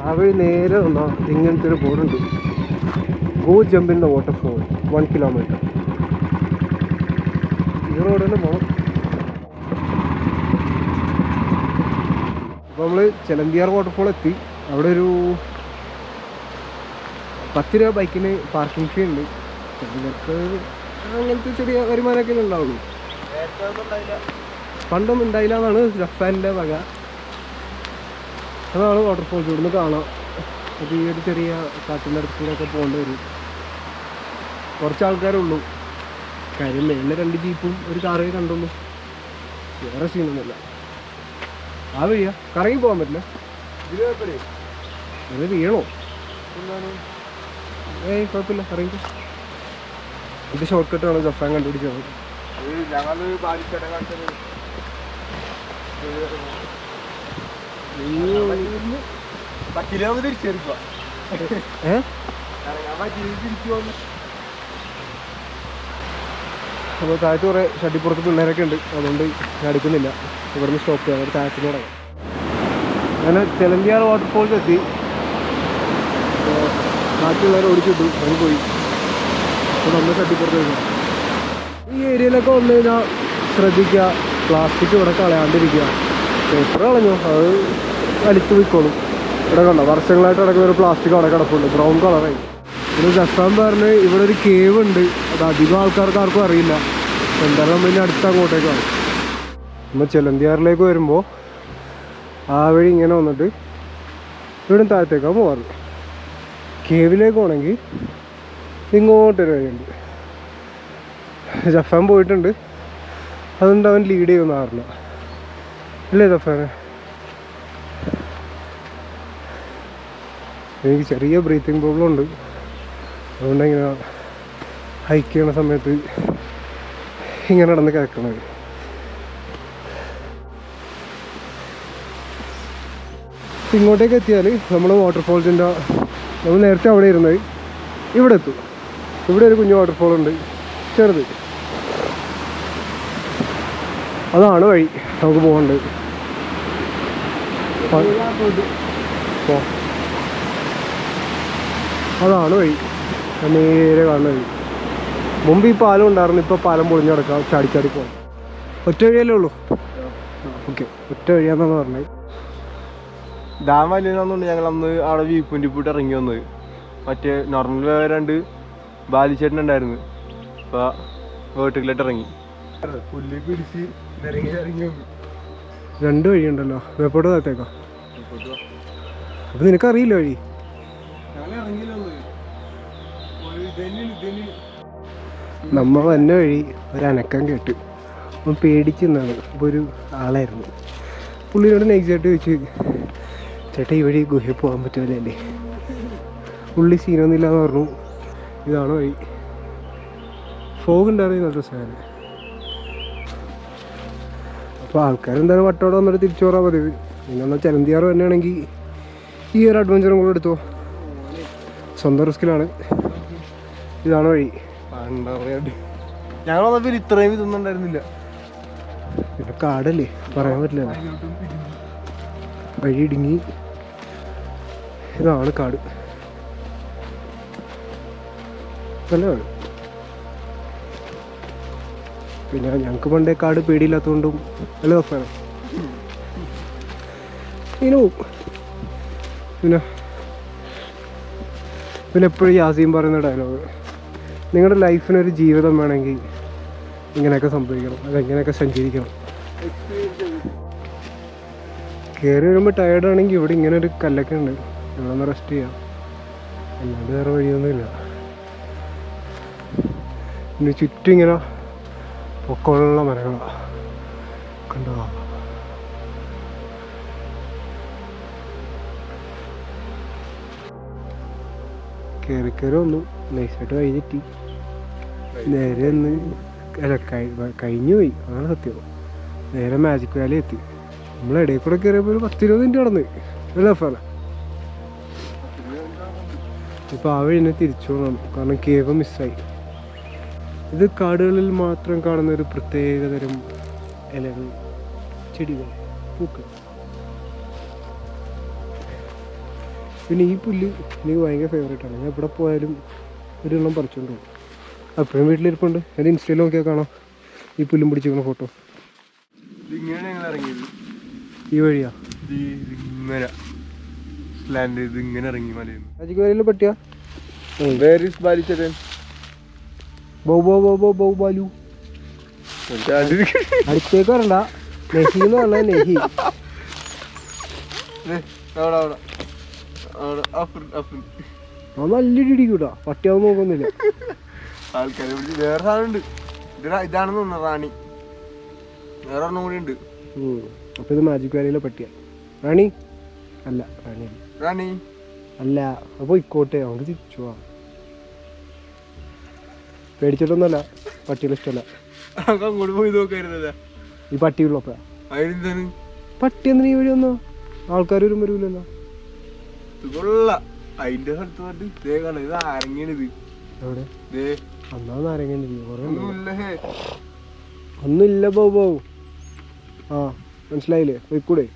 ആ വഴി നേരെ വന്നാൽ ഇങ്ങനത്തെ ഒരു ബോർഡുണ്ട്, go jump in the waterfall 1 kilometre. ഈ റോഡ് തന്നെ പോകണം. അപ്പോൾ നമ്മൾ ചെലന്തിയാർ വാട്ടർഫോൾ എത്തി. അവിടെ ഒരു 10 രൂപ ബൈക്കിന് പാർക്കിംഗ് ഫീ ഉണ്ട്. നിങ്ങൾക്ക് അങ്ങനത്തെ ചെറിയ വരുമാനമൊക്കെ ഉണ്ടാവുള്ളൂ. പണ്ടൊന്നും ഉണ്ടായില്ല എന്നാണ് ജഫാൻ്റെ വക. അതാണ് വാട്ടർഫോൾസ്. ഇവിടുന്ന് കാണാം. അത് ഈ ഒരു ചെറിയ കാട്ടിൻ്റെ അടുത്തൊക്കെ പോകേണ്ടി വരും. കുറച്ച് ആൾക്കാരുള്ളൂ. കാര്യം മേളിൽ 2 ജീപ്പും ഒരു കാറേ കണ്ടുള്ളൂ. വേറെ സീനൊന്നുമില്ല. ആ വഴിയാ കറങ്ങി പോകാൻ പറ്റില്ല. ഇത് വീണോ? ഏയ് കുഴപ്പമില്ല, ഇറങ്ങി. ഇത് ഷോർട്ട് കട്ടാണ് ജഫാൻ കണ്ടുപിടിച്ചത്. അപ്പോൾ താഴത്ത് കുറേ ഷട്ടിപ്പുറത്ത് പിള്ളേരൊക്കെ ഉണ്ട്. അതുകൊണ്ട് ഞാൻ എടുക്കുന്നില്ല. ഇവിടുന്ന് സ്റ്റോപ്പ് ചെയ്യാം. ഒരു താഴത്തിന് തുടങ്ങാം. അങ്ങനെ ചെലന്തിയാർ വാട്ടർഫോൾസ് എത്തി. ബാക്കിയുള്ളവരെ ഓടിച്ചിട്ടു, അത് പോയി. അപ്പോൾ നമ്മൾ ഷട്ടിപ്പുറത്ത് വയ്ക്കണം. ഈ ഏരിയയിലൊക്കെ വന്നു കഴിഞ്ഞാൽ ശ്രദ്ധിക്കുക, പ്ലാസ്റ്റിക് ഇവിടെ കളയാണ്ടിരിക്കുക. പേപ്പർ കളഞ്ഞു, അത് വലിച്ചു പോയിക്കോളും. ഇവിടെ കണ്ടോ, വർഷങ്ങളായിട്ട് കിടക്കുന്ന ഒരു പ്ലാസ്റ്റിക് അവിടെ കിടപ്പുണ്ട്, ബ്രൗൺ കളറായി. പിന്നെ ജഫാൻ പറഞ്ഞ് ഇവിടെ ഒരു കേവ് ഉണ്ട്. അത് അധികം ആൾക്കാർക്ക് ആർക്കും അറിയില്ല. എന്തായാലും നമ്മൾ ഇനി അടുത്ത് അങ്ങോട്ടേക്കാണ്. നമ്മൾ ചെലന്തിയാറിലേക്ക് വരുമ്പോൾ ആ വഴി ഇങ്ങനെ വന്നിട്ട് ഇവിടെ താഴത്തേക്കാണ് പോകാറ്. കേവിലേക്ക് പോകണമെങ്കിൽ ഇങ്ങോട്ടൊരു വഴിയുണ്ട്. ജഫാൻ പോയിട്ടുണ്ട്. അതുകൊണ്ട് അവൻ ലീഡ് ചെയ്യുമെന്ന് അറിയില്ല. അല്ലേ ജഫാന്? എനിക്ക് ചെറിയ ബ്രീത്തിങ് പ്രോബ്ലം ഉണ്ട്. അതുകൊണ്ട് ഇങ്ങനെ ഹൈക്ക് ചെയ്യണ സമയത്ത് ഇങ്ങനെ നടന്ന് കിടക്കണത്. ഇങ്ങോട്ടേക്ക് എത്തിയാൽ നമ്മൾ വാട്ടർഫോൾസിൻ്റെ, നമ്മൾ നേരത്തെ അവിടെ ഇരുന്നത് ഇവിടെ എത്തും. ഇവിടെ ഒരു കുഞ്ഞു വാട്ടർഫോൾ ഉണ്ട്, ചെറുത്. അതാണ് വഴി നമുക്ക് പോകേണ്ടത്. അതാണ് വഴി, നേരെ കാണുന്ന വഴി. മുമ്പ് ഈ പാലം ഉണ്ടായിരുന്നു, ഇപ്പോൾ പാലം പൊളിഞ്ഞ് കിടക്കാം. ചാടിച്ചാടി പോകാം. ഒറ്റ വഴിയല്ലേ ഉള്ളൂ. ഓക്കെ, ഒറ്റ വഴിയാണെന്നാണ് പറഞ്ഞത്. ഡാം വലിയെന്നുണ്ട്. ഞങ്ങൾ അന്ന് അവിടെ വ്യൂ പോയിന്റ് പോയിട്ട് ഇറങ്ങി വന്നത്. മറ്റേ നോർമൽ 2 ബാലിച്ചേട്ടനുണ്ടായിരുന്നു. അപ്പോൾ വേർട്ടിക്കലായിട്ട് ഇറങ്ങി. പുല്ല് പിടിച്ച് ഇറങ്ങി 2 വഴിയുണ്ടല്ലോ. വേപ്പോട്ട് താഴത്തേക്കാം. അപ്പം നിനക്കറിയില്ല വഴി? നമ്മ വന്ന വഴി ഒരനക്കം കേട്ട് അപ്പം പേടിച്ച് നിന്നാണ്. അപ്പോൾ ഒരു ആളായിരുന്നു. പുള്ളിയോട് നൈസായിട്ട് ചോദിച്ച്, ചേട്ടാ ഈ വഴി ഗുഹയിൽ പോകാൻ പറ്റുമല്ലേ? പുള്ളി സീനൊന്നുമില്ല എന്ന് പറഞ്ഞു. ഇതാണ് വഴി. ഫോഗ് ഉണ്ടായിരുന്നു നല്ല സാധനം. അപ്പോൾ ആൾക്കാരെന്തായാലും വട്ടോടെ വന്നിട്ട് തിരിച്ചു പോകാൻ പതിവ്. പിന്നെ ചെലന്തിയാറ് തന്നെയാണെങ്കിൽ ഈ ഒരു അഡ്വഞ്ചറും കൂടെ എടുത്തോ. സ്വന്തം റിസ്കിലാണ്. ഇതാണ് വഴി. ഞങ്ങൾ വന്നപ്പോൾ ഇത്രയും ഇതൊന്നും ഉണ്ടായിരുന്നില്ല. പിന്നെ കാടല്ലേ, പറയാൻ പറ്റില്ല. വഴി ഇടുങ്ങി. ഇതാണ് കാട്. നല്ല കാട്. പിന്നെ ഞങ്ങൾക്ക് പണ്ടേ കാട് പേടിയില്ലാത്തതുകൊണ്ടും നല്ല രസമാണ്. ഇങ്ങനെ പോവും. പിന്നെ എപ്പോഴും യാസീം പറയുന്ന ഡയലോഗ്, നിങ്ങളുടെ ലൈഫിനൊരു ജീവിതം വേണമെങ്കിൽ ഇങ്ങനെയൊക്കെ സംഭവിക്കണം, അതെങ്ങനെയൊക്കെ സഞ്ചരിക്കണം. കയറി വരുമ്പോൾ ടയേർഡാണെങ്കിൽ ഇവിടെ ഇങ്ങനെ ഒരു കല്ലൊക്കെ ഉണ്ട്, ഇവിടെ റെസ്റ്റ് ചെയ്യാം. അല്ലാണ്ട് വേറെ വഴിയൊന്നുമില്ല. പിന്നെ ചുറ്റും ഇങ്ങനെ പൊക്കമുള്ള മരങ്ങളാണ് കണ്ടോ. കയറി വന്നു. നൈസായിട്ട് കഴിഞ്ഞെത്തി. നേരെ ഒന്ന് കഴിഞ്ഞു പോയി, അതാണ് സത്യം. നേരെ മാജിക് വാലി എത്തി. നമ്മളിടയിൽ കൂടെ കയറിയപ്പോൾ ഒരു 10-20 മിനിറ്റ് നടന്ന്. നല്ല ഫല. ഇപ്പോൾ ആ വഴി തന്നെ തിരിച്ചു പോകണം, കാരണം കേവ് മിസ്സായി. ഇത് കാടുകളിൽ മാത്രം കാണുന്ന ഒരു പ്രത്യേകതരം ഇലകൾ, ചെടികൾ, പൂക്കൾ. പിന്നെ ഈ പുല്ല് എനിക്ക് ഭയങ്കര ഫേവറേറ്റാണ്. ഞാൻ എവിടെ പോയാലും ഒരു എണ്ണം പറിച്ചുകൊണ്ട് പോകും. അപ്പോഴും വീട്ടിലിരിപ്പുണ്ട്. എൻ്റെ ഇൻസ്റ്റയിൽ നോക്കിയാൽ കാണാം ഈ പുല്ലും പിടിച്ചിരിക്കുന്ന ഫോട്ടോ. ഇങ്ങനെ ഞങ്ങൾ ഇറങ്ങിയത് ഈ വഴിയാ ഇങ്ങനെ ലാൻഡ് ചെയ്ത് ഇങ്ങനെ ഇറങ്ങി മലയുന്നു. മാജിക് വാലിയിൽ പറ്റിയ ബാലിച്ചേട്ടൻ ബൗ ബൗ ബൗ ബൗ ബൗ ബാലു അടുത്തേക്ക് വരണ്ട. നെഹി എന്ന് പറഞ്ഞാൽ നെഹി. നല്ല ഇടിക്കൂട്ടാ. പട്ടിയാവും നോക്കുന്നില്ല. ആൾക്കാരെ വിളിച്ച് വേറെ സാധനമുണ്ട്. ഇതാണെന്ന് തോന്നുന്നു റാണി. വേറെ ഒരെണ്ണം കൂടി ഉണ്ട്. അപ്പൊ ഇത് മാജിക് വാലിയിലെ പട്ടിയ. റാണി അല്ല, റാണി റാണി അല്ല. അപ്പൊ ഇക്കോട്ടെ നമുക്ക് തിരിച്ചു പോവാം. പേടിച്ചിട്ടൊന്നുമല്ല, പട്ടികളെ ഇഷ്ടമല്ല. അങ്ങോട്ട് പോയി നോക്കായിരുന്നല്ലേ ഈ പട്ടിയുള്ളപ്പോ. അതിനെന്താണ് പട്ടി എന്തിനാ ഈ വഴി വന്നോ? ആൾക്കാർ വരും വരൂലല്ലോ. അതിന്റെ സ്ഥലത്ത് പോയിട്ട് ഇതേ കാണാം. ഇത് ആരങ്ങാണിത്. എവിടെ അന്നാ നാരങ്ങ കൊറേ ഒന്നുമില്ല. ഒന്നുമില്ല. Bow bow. ആ മനസ്സിലായില്ലേ? പോയിക്കൂടെ?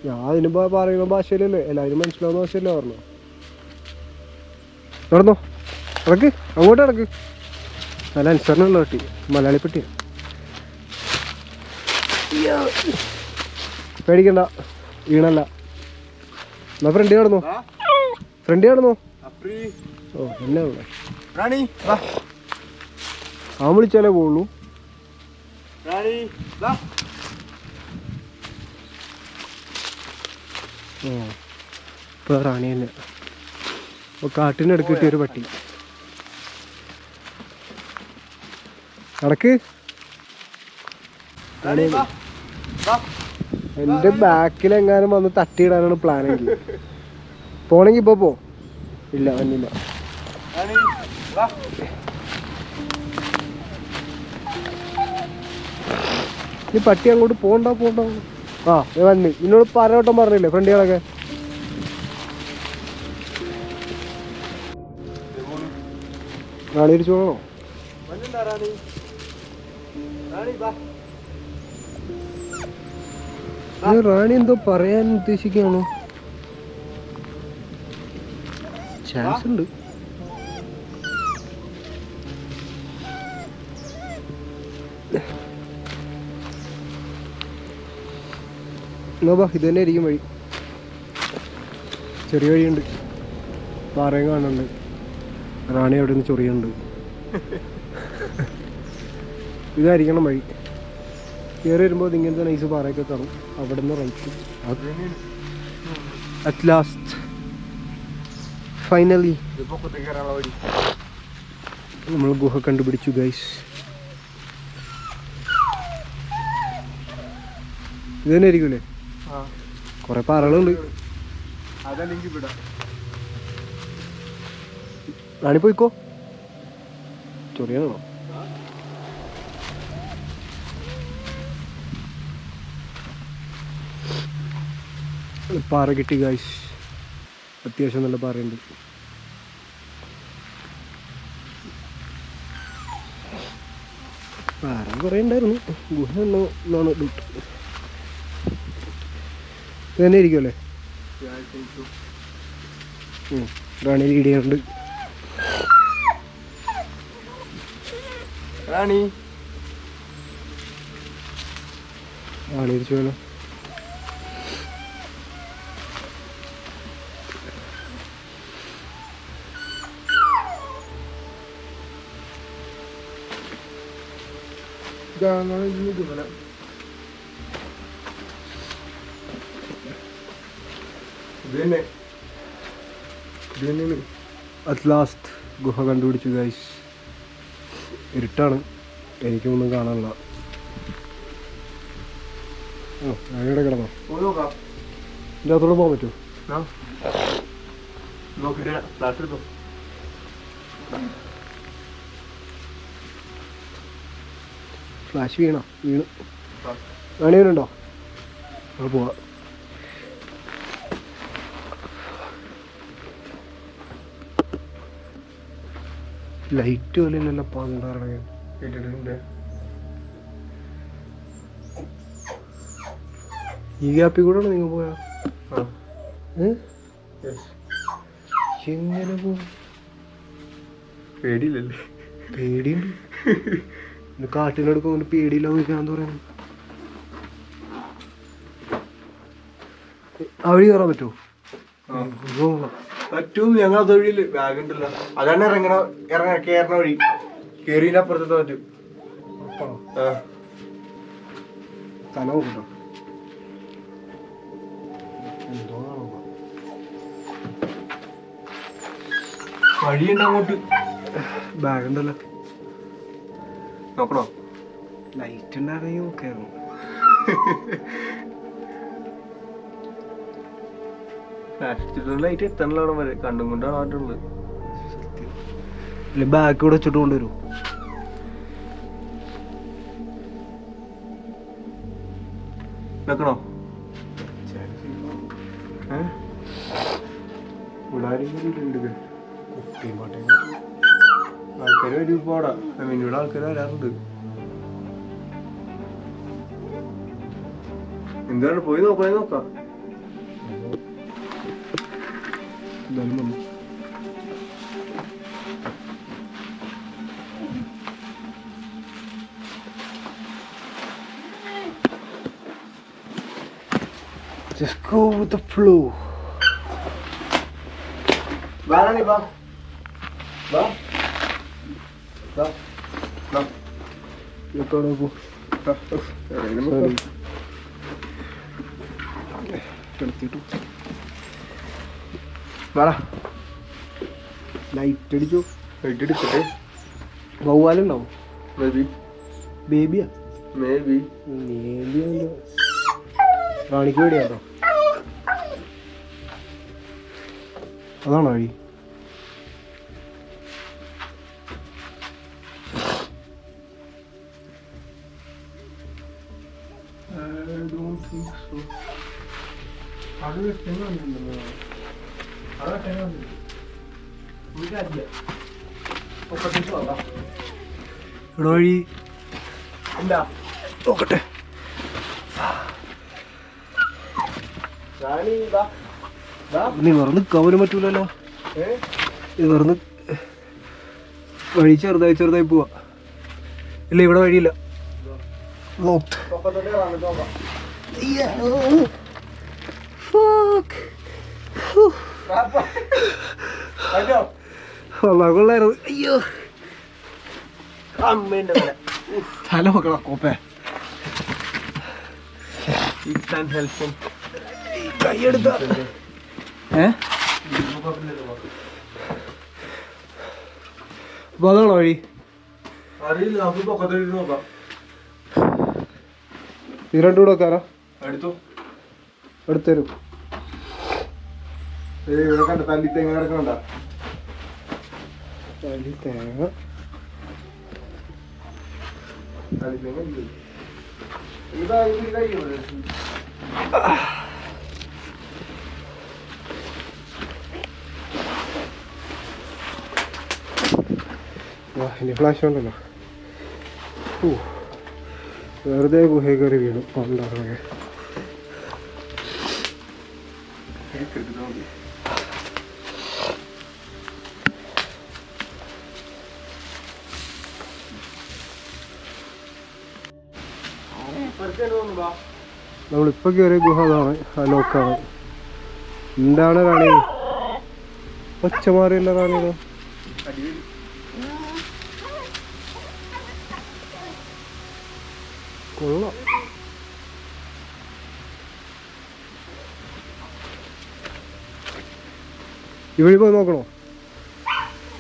ഞാൻ അതിന് പറയുന്ന ഭാഷയിലല്ലേ, എല്ലാവരും മനസ്സിലാവുന്ന ഭാഷയല്ലേ പറഞ്ഞു. നടന്നോ, ഇടക്ക് അങ്ങോട്ട് ഇടക്ക്. നല്ല അനുസരണമുള്ള പട്ടി, മലയാളി പട്ടിയാ. പേടിക്കണ്ട, വീണല്ല. എന്നാ ഫ്രണ്ട് നടന്നോ, ഫ്രണ്ട് നടന്നോ. ഓ എന്നാ ഇവിടെ ആ വിളിച്ചാലേ പോവുള്ളൂ. ഇപ്പൊ റാണി തന്നെ. ഇപ്പൊ കാട്ടിനടുക്ക് കിട്ടിയൊരു പട്ടി. നടക്ക്. എന്റെ ബാക്കിലെങ്ങാനും വന്ന് തട്ടിയിടാനാണ് പ്ലാനെങ്കിൽ. പോണെങ്കി ഇപ്പൊ പോ. ഇല്ല വന്നില്ല. ഈ പട്ടി അങ്ങോട്ട് പോണ്ട പോണ്ട. ആ വന്ന് നിന്നോട് പലവട്ടം പറഞ്ഞില്ലേ ഫ്രണ്ടുകളൊക്കെ. റാണി തിരിച്ചു പോകണോ? റാണി എന്തോ പറയാൻ ഉദ്ദേശിക്കുകയാണോ? ചാൻസ് ഉണ്ട്. നോബാ ഇത് തന്നെ ആയിരിക്കും വഴി. ചെറിയ വഴിയുണ്ട്, പാറയും കാണുന്നുണ്ട്. റാണി അവിടെ നിന്ന് ചൊറിയുണ്ട്. ഇതായിരിക്കണം വഴി. കയറി വരുമ്പോൾ ഇങ്ങനത്തെ നൈസ് പാറയൊക്കെ കാണും. അവിടെ നിന്ന് റൈറ്റ്. അറ്റ് ലാസ്റ്റ് ഫൈനലി നമ്മൾ ഗുഹ കണ്ടുപിടിച്ചു ഗൈസ്. ഇത് തന്നെ ആയിരിക്കൂലേ? കൊറേ പാറകളുണ്ട്. റാണി പോയിക്കോ. ചൊറിയാണോ? പാറ കിട്ടി ഗൈസ്. അത്യാവശ്യം നല്ല പാറയുണ്ട്. പാറ കുറേ ഉണ്ടായിരുന്നു. ഗുഹ എന്നാണ് ഡൗട്ട്. ഇത് തന്നെ ഇരിക്കുമല്ലേ? റാണി ലീഡ് ചെയ്യുന്നുണ്ട്. റാണി തിരിച്ചു പോയാലോ? അറ്റ് ലാസ്റ്റ് ഗുഹ കണ്ടുപിടിച്ചു ഗൈസ്. ഇരുട്ടാണ്, എനിക്കൊന്നും കാണാനില്ല. ഞാനിവിടെ കിടന്നോ? എൻ്റെ അകത്തോടെ പോകാൻ പറ്റുമോ? ഫ്ലാഷ് വീണോ? വീണു. വേണേനുണ്ടോ? അത് പോവാം. ലൈറ്റ് പോലെ ഇല്ലല്ലോ പണ്ടാറ. ഈ ഗ്യാപ്പിൽ കൂടെ നിങ്ങൾ പോയാ എങ്ങനെ പോകും? പേടിയില്ലല്ലേ? പേടിയുണ്ട്. കാട്ടിനടുക്കും അങ്ങനെ പേടിയില്ല നോക്കാന്ന് പറയുന്നത്. ആ വഴി കയറാൻ പറ്റുമോ? പറ്റും. ഞങ്ങൾ അത് വഴിയില് ബാഗ് ഉണ്ടല്ലോ, അതാണ് കേറണ വഴി. കേറിന്റെ അപ്പുറത്തെ പറ്റും. സ്ഥലം നോക്കട്ടോ. വഴിയുണ്ട് അങ്ങോട്ട്. ബാഗ് ഉണ്ടല്ലോ, നോക്കണോ? ലൈറ്റ് ഉണ്ടായിരുന്നെങ്കിൽ നോക്കായിരുന്നു. ലൈറ്റ് എത്തണല്ലോ അവിടെ വരെ, കണ്ടും കൊണ്ടാണ് ആട്ടുള്ളത്. അല്ലെ ബാഗ് കൂടെ വെച്ചിട്ട് കൊണ്ടുവരും. വെക്കണോ? ആൾക്കാര് വരും പോടാ. ഇവിടെ ആൾക്കാർ വരാറുണ്ട്. എന്താണ് പോയി നോക്കാം. എന്തായാലും വന്നു. Just go with the flow. വാ. ലൈറ്റ് അടിച്ചു. ലൈറ്റ് അടിച്ചിട്ട് വവ്വാലുണ്ടാവും. ബേബിയാ? മേബി. റാണിക്ക് പേടിയാട്ടോ. അതാണോ വഴി? ഇവിടെ വഴി നോക്കട്ടെ. നീ വെറുതെ നിൽക്കാൻ പോലും പറ്റൂലല്ലോ. വെറുതെ വഴി ചെറുതായി പോവാ. ഇല്ല, ഇവിടെ വഴിയില്ല. കൊള്ളായിരുന്നു. അയ്യോ, തല നോക്കണ കോപ്പേ. കൈയെടുത്ത അതാണോ വഴി? അറിയില്ല, നമുക്ക് പൊക്കത്തിൽ നോക്കാം. നീ രണ്ടും കൂടെ വെക്കാനാ? എടുത്തരും. ഇവിടെ കണ്ട തല്ലി തേങ്ങ കിടക്കണ്ട. തേങ്ങ ഇനി ഫ്ലാഷ് ഉണ്ടല്ലോ. വെറുതെ ഗുഹ കയറി വീണു. ഉണ്ടാകണേ നമ്മളിപ്പോ കയറിയ ഗുഹ അതാണ്. ആ ലോക്കാണ്. എന്താണ് റാണി? ഒച്ച മാറിയല്ല റാണിയോ? കൊള്ളാം. ഇവിടെ പോയി നോക്കണോ?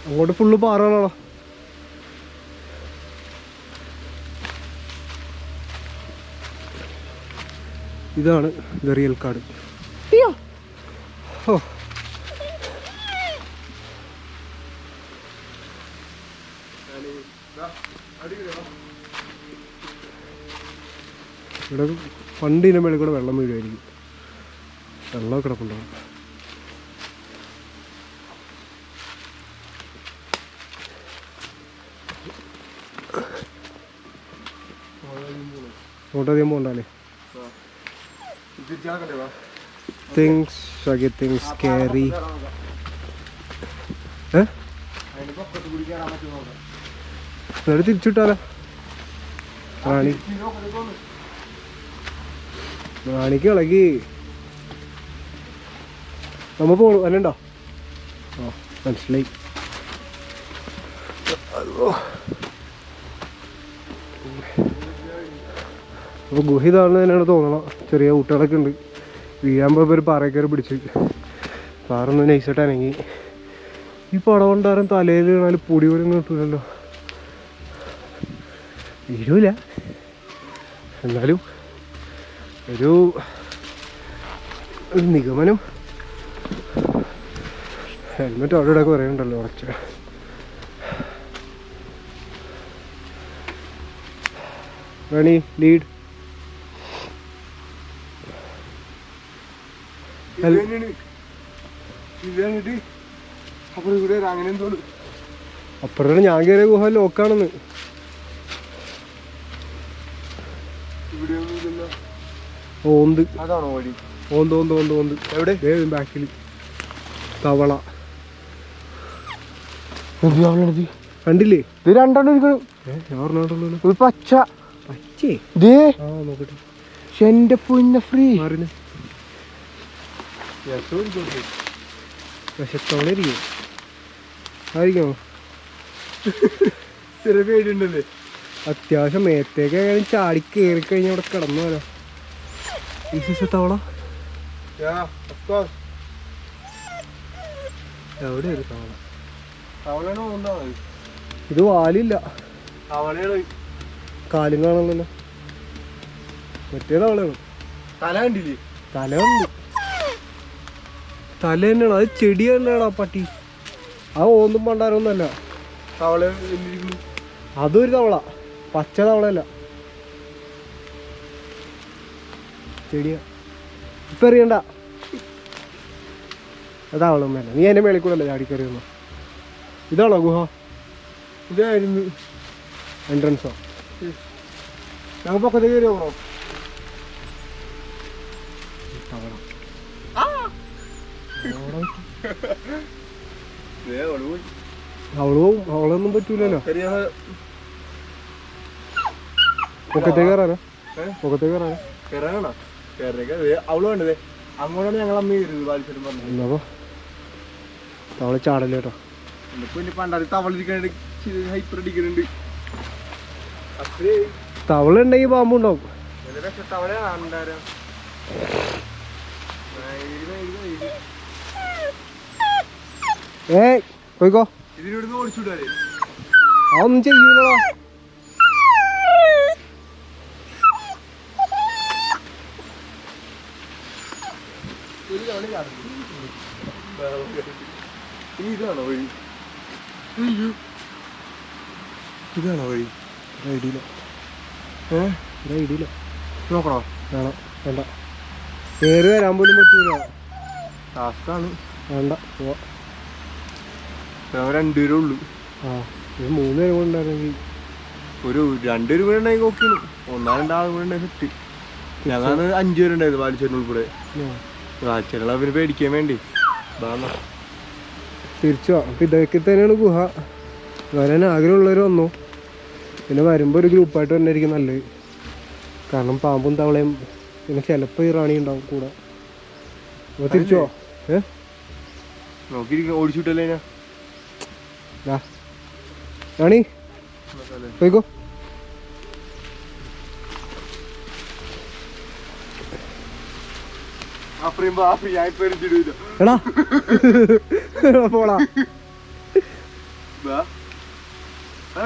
അങ്ങോട്ട് ഫുള്ള് പാറകളാണോ? ഇതാണ് ഗറിയൽക്കാട്. ഓ, ഇവിടെ പണ്ടിൻ്റെ മേളിൽ കൂടെ വെള്ളം വീഴുമായിരിക്കും. വെള്ളം കിടപ്പുണ്ടാവും. അങ്ങോട്ടധികം പോകണ്ടല്ലേ? Things scary. തിരിച്ചിട്ടാലോ? റാണിക്ക് ഇളകി. നമ്മ പോണു അല്ലണ്ടോ? ഓ മനസ്സിലായി. അപ്പോൾ ഗുഹ ഇതാണെന്ന് തന്നെയാണ് തോന്നണം. ചെറിയ കുട്ടികളൊക്കെ ഉണ്ട്. വീഴാൻ പോയപ്പോൾ ഒരു പാറയൊക്കെ പിടിച്ച് പാറൊന്ന് നൈസായിട്ട് അനങ്ങി. ഈ പടം കൊണ്ടാരും തലയിൽ വീണാൽ പൊടി പോലും കിട്ടൂലല്ലോ. വീഴൂല, എന്നാലും ഒരു നിഗമനം. ഹെൽമെറ്റ് അവിടെ ഇവിടെ കുറേ ഉണ്ടല്ലോ കുറച്ച്. വേണി ലീഡ്. അപ്പുറത്തെ ഞാൻ കയറിയ ഗുഹ ലോക്കാണെന്ന്. ഓന്ത് അതാണോ വഴി? ഓന്ത് ഓന്ത് ഓന്ത് ഓന്ത്. എവിടെ? ബാക്കിൽ തവള. കണ്ടില്ലേ? ഇത് രണ്ടെണ്ണം ഇരിക്കണം. ഒരു പച്ച പച്ചേ. ആ നോക്കട്ടെ. എന്റെ പൊന്ന ഫ്രീ വിശത്തോടെ ഇരിക്കും. ആയിരിക്കോ? ചെറിയ പേടിയുണ്ടല്ലേ? അത്യാവശ്യം മേത്തേക്ക് അങ്ങനെ ചാടി കയറി കഴിഞ്ഞാൽ അവിടെ കിടന്നു പോലോ. തവള എവിടെ ഒരു തവള? തവളയാണോ ഒന്നാണ്? ഇത് വാലില്ല, തവളയാണ്. കാലും കാണുന്നല്ലോ. മറ്റേ തവളയാണ്. തല കണ്ടില്ലേ? തല ഉണ്ട്. തല തന്നെയാണ്. അത് ചെടി തന്നെയാണ് ആ പട്ടി. ആ ഓന്നും പണ്ടാരൊന്നല്ല. തവള അതൊരു തവള, പച്ച തവളയല്ല, ചെടിയാ. ഇപ്പൊ എറിയണ്ട. അതാവളം വേണ്ട. നീ അതിന്റെ മേളിൽ കൂടെ അല്ല ചാടിക്കറി വന്നു. ഇതാണോ ഗുഹ? ഇതായിരുന്നു എൻട്രൻസോ? ഞങ്ങൾ പക്കത്ത് കയറി പോകണോ? അവളൊന്നും പറ്റൂലല്ലോ. പൊക്കത്തേക്ക് കയറാനോ? പൊക്കത്തേക്ക് കയറാനോ? കയറാനാണോ? അവള് വേണ്ടത് അങ്ങോട്ടാണ് ഞങ്ങൾ അമ്മ ബാലിച്ചേട്ടൻ പറഞ്ഞു. എന്നപ്പോ തവള ചാടല്ലേ കേട്ടോ. പണ്ടാതി തവളിരിക്കണ്ട്, ഹൈപ്പർ അടിക്കുന്നുണ്ട്. തവള ഉണ്ടെങ്കിൽ പാമ്പുണ്ടാവും. പോയിക്കോ. ഇതിനോട് ഓടിച്ചുവിടാല്ലേ? അതൊന്നും ചെയ്യൂലോ. ഇതാണോ വഴി? ഇതാണോ വഴി? ഐഡിയില്ല. ഐഡിയില്ല. നോക്കണോ? വേണം. വേണ്ട. കയറി വരാൻ പോലും പറ്റൂല. ടാസ്കാണ്. വേണ്ട പോവാ. രണ്ടുപേരേ ഉള്ളു. ആ ഇത് 3 പേരും കൂടെ ഉണ്ടായിരുന്നെങ്കിൽ ഒരു 2 പേരും കൂടെ ഉണ്ടെങ്കിൽ നോക്കിയിരുന്നു. 1-2 കൂടെ ഉണ്ടായി സെറ്റ്. ഞങ്ങളാണ് 5 പേരുണ്ടായത് ബാലിച്ചേട്ടൻ ഉൾപ്പെടെ. ബാലിച്ചേട്ടൻ അവന് പേടിക്കാൻ വേണ്ടി തിരിച്ചു പോവാം. അപ്പം ഇതൊക്കെ തന്നെയാണ് ഗുഹ. വരാൻ ആഗ്രഹമുള്ളവർ വന്നു. പിന്നെ വരുമ്പോൾ ഒരു ഗ്രൂപ്പായിട്ട് തന്നെയായിരിക്കും നല്ലത്. കാരണം പാമ്പും തവളയും പിന്നെ ചിലപ്പോൾ ഈ റാണി ഉണ്ടാവും കൂടെ. അപ്പോൾ തിരിച്ചു പോവാം. നോക്കിയിരിക്കും. ഓടിച്ചുവിട്ടല്ലേ ഞാൻ റാണി പോയിക്കോ. എടാ പോടാ.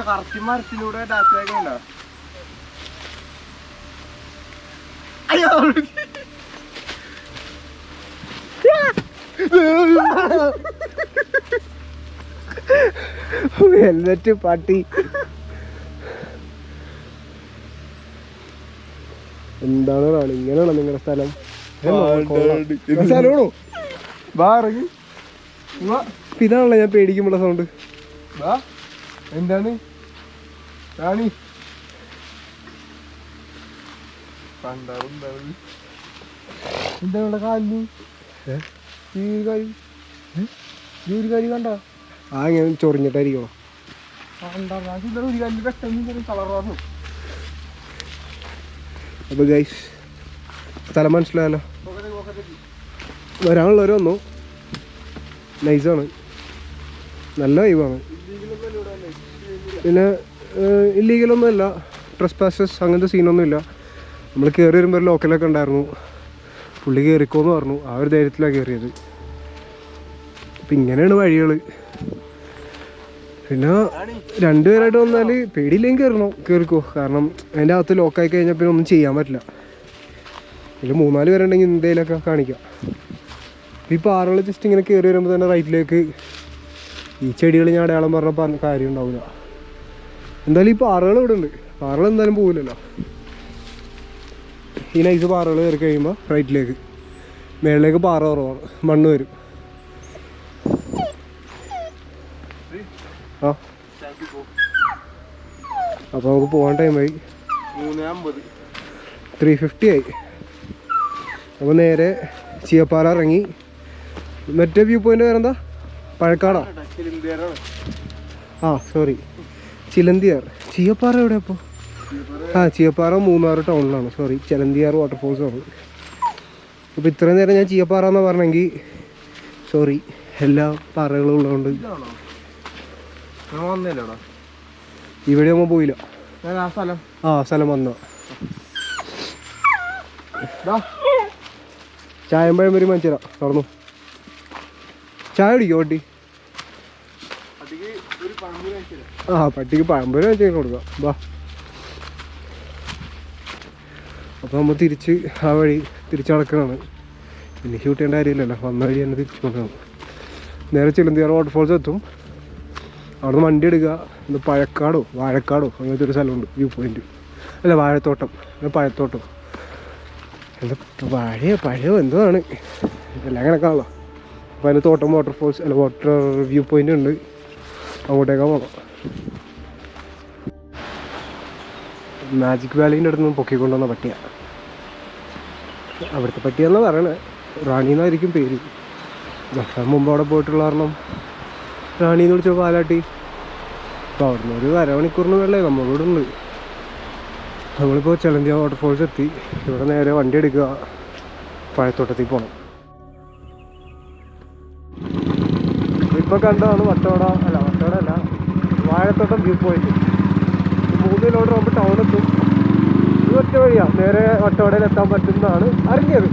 കറക്റ്റ് മരത്തിലൂടെ ഹെൽമെറ്റ് പട്ടി. എന്താണ് റാണി ഇങ്ങനെയാണോ നിങ്ങളുടെ സ്ഥലം? സ്ഥലമാണോ? ഇതാണല്ലോ ഞാൻ പേടിക്കുമ്പോഴുള്ള സൗണ്ട്. എന്താണ് റാണി? കണ്ടാറുണ്ടാവും. എന്താ ഇവിടെ കാലിന് ഒരു കാര്യം കണ്ട ആ ഇങ്ങനെ ചൊറിഞ്ഞിട്ടായിരിക്കണം. ഒരു കാലിന് പെട്ടെന്ന് കളറാണ്. അപ്പോൾ ഗൈസ് സ്ഥലം മനസ്സിലായല്ലോ. വരാനുള്ളവർ വന്നു. നൈസാണ്, നല്ല വൈബാണ്. പിന്നെ ഇല്ലീഗലൊന്നുമല്ല, ട്രസ്പാസസ് അങ്ങനത്തെ സീനൊന്നുമില്ല. നമ്മൾ കയറി വരുമ്പോൾ ഒരു ലോക്കലൊക്കെ ഉണ്ടായിരുന്നു. പുള്ളി കയറിക്കോന്ന് പറഞ്ഞു. ആ ഒരു ധൈര്യത്തിലാണ് കയറിയത്. അപ്പം ഇങ്ങനെയാണ് വഴികൾ. പിന്നെ രണ്ടുപേരായിട്ട് വന്നാൽ പേടിയില്ലെങ്കിൽ കയറിക്കോ. കാരണം അതിൻ്റെ അകത്ത് ലോക്കായി കഴിഞ്ഞാൽ പിന്നെ ഒന്നും ചെയ്യാൻ പറ്റില്ല. ഇതിൽ 3-4 പേരുണ്ടെങ്കിൽ എന്തെങ്കിലുമൊക്കെ കാണിക്കാം. ഈ പാറകൾ ജസ്റ്റ് ഇങ്ങനെ കയറി വരുമ്പോൾ തന്നെ റൈറ്റിലേക്ക് ഈ ചെടികൾ ഞാൻ അടയാളം പറഞ്ഞ കാര്യം ഉണ്ടാവില്ല. എന്തായാലും ഈ പാറകൾ ഇവിടെ ഉണ്ട്. പാറകൾ എന്തായാലും പോകില്ലല്ലോ. ഈ നൈസ് പാറകൾ കയറി കഴിയുമ്പോൾ റൈറ്റിലേക്ക് മേളിലേക്ക് പാറ കുറവാണ്, മണ്ണ് വരും. ആ അപ്പോൾ നമുക്ക് പോകാൻ ടൈമായി. 3:50 ആയി. അപ്പോൾ നേരെ ചീയപ്പാറ ഇറങ്ങി. മറ്റേ വ്യൂ പോയിന്റ് വേറെന്താ? പഴക്കാടാ? ആ സോറി, ചിലന്തിയാർ. ചീയപ്പാറ എവിടെ അപ്പോൾ? ആ ചീയപ്പാറ മൂന്നാർ ടൗണിലാണ്. സോറി, ചിലന്തിയാർ വാട്ടർഫോൾസ് ആണ്. അപ്പോൾ ഇത്രയും നേരം ഞാൻ ചീയപ്പാറ എന്നാണ് പറഞ്ഞെങ്കിൽ സോറി, എല്ലാ പാറകളും ഉള്ളതുകൊണ്ട് ഇവിടെ ഒന്നും പോയില്ല. ആ സ്ഥലം വന്നോ. ചായം പഴം വരും മനസ്സിലാ. തുറന്നു ചായ കുടിക്കോ പട്ടി? ആ പട്ടിക്ക് പഴംപൊരി വെച്ച് കൊടുക്കാം. വാ. അപ്പോൾ നമ്മൾ തിരിച്ച് ആ വഴി തിരിച്ച് നടക്കണതാണ്. പിന്നെ ഷൂട്ട് ചെയ്യേണ്ട കാര്യമില്ലല്ലോ, വന്ന വഴി തന്നെ തിരിച്ചു കൊണ്ടുപോകണം. നേരെ ചിലന്തിയാർ വാട്ടർഫോൾസ് എത്തും. അവിടെ നിന്ന് വണ്ടി എടുക്കുക. എന്താ പഴക്കാടോ വാഴക്കാടോ അങ്ങനത്തെ ഒരു സ്ഥലമുണ്ട്, വ്യൂ പോയിന്റ്. അല്ല വാഴത്തോട്ടം, പഴത്തോട്ടം. എന്താ പഴയോ എന്തോ ആണ്, എല്ലാം കണക്കാണല്ലോ. അപ്പോൾ അതിന് തോട്ടം വാട്ടർഫോൾസ് അല്ല വാട്ടർ വ്യൂ പോയിന്റ് ഉണ്ട്. അങ്ങോട്ടേക്കാണ് പോകണം. മാജിക് വാലീൻ്റെ അടുത്ത് നിന്ന് പൊക്കിക്കൊണ്ടുവന്ന പട്ടിയാണ്. അവിടുത്തെ പട്ടിയാണെന്നാണ് പറയണേ. റാണി എന്നായിരിക്കും പേര്. വർഷം മുമ്പ് അവിടെ പോയിട്ടുള്ള കാരണം റാണീന്ന് വിളിച്ച പാലാട്ടി. അപ്പോൾ അവിടെ നിന്ന് ഒരു അരമണിക്കൂറിന് വെള്ളേ നമ്മളോട് ഉണ്ട്. നമ്മളിപ്പോൾ ചിലന്തിയാർ വാട്ടർഫോൾസ് എത്തി. ഇവിടെ നേരെ വണ്ടി എടുക്കുക, പഴത്തോട്ടത്തിൽ പോകണം. ഇപ്പോൾ കണ്ടതാണ് വട്ടവട അല്ല വാഴത്തോട്ടം വ്യൂ പോയിന്റ്. 3 കിലോമീറ്റർ ആകുമ്പോൾ ടൗൺ എത്തും. ഇത് ഒറ്റ വഴിയാണ്, നേരെ വട്ടവടയിൽ എത്താൻ പറ്റുന്നതാണ് അറിഞ്ഞത്.